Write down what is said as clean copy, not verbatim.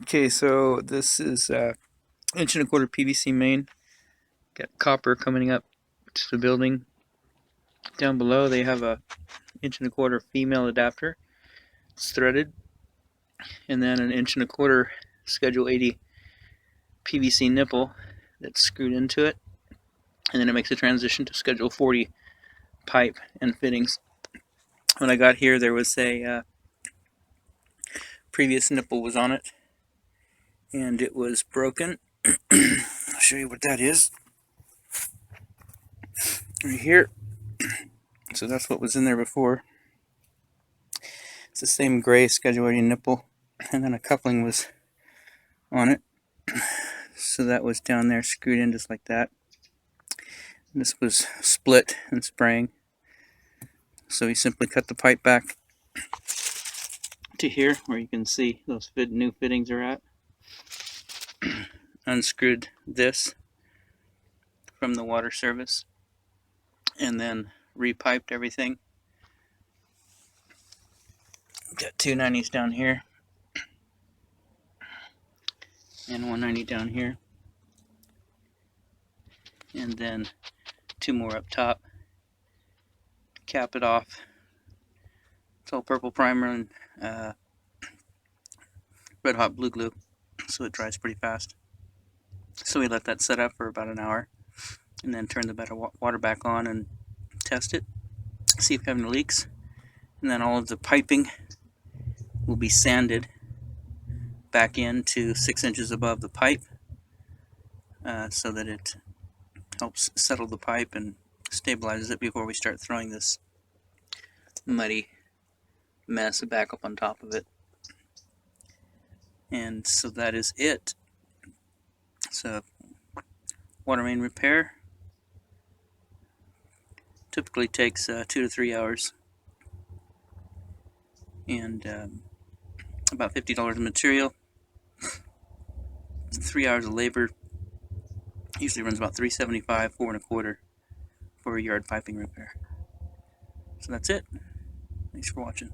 Okay, so this is inch and a quarter PVC main. Got copper coming up to the building. Down below they have a inch and a quarter female adapter. It's threaded, and then an inch and a quarter Schedule 80 PVC nipple that's screwed into it, and then it makes a transition to Schedule 40 pipe and fittings. When I got here, there was a previous nipple was on it, and it was broken. I'll show you what that is right here. So that's what was in there before. It's the same gray Schedule 80 nipple, and then a coupling was on it. So that was down there screwed in just like that. And this was split and spraying. So we simply cut the pipe back to here where you can see those new fittings are at. Unscrewed this from the water service, and then repiped everything. Got 290s down here and 190 down here, and then two more up top. Cap it off. It's all purple primer and red hot blue glue, so it dries pretty fast. So we let that set up for about an hour, and then turn the water back on and test it, see if we have any leaks. And then all of the piping will be sanded back in to 6 inches above the pipe, so that it helps settle the pipe and stabilizes it before we start throwing this muddy mess back up on top of it. And so that is it. So water main repair typically takes 2 to 3 hours, and about $50 of material. 3 hours of labor usually runs about $375, $4 1/4 for a yard piping repair. So that's it. Thanks for watching.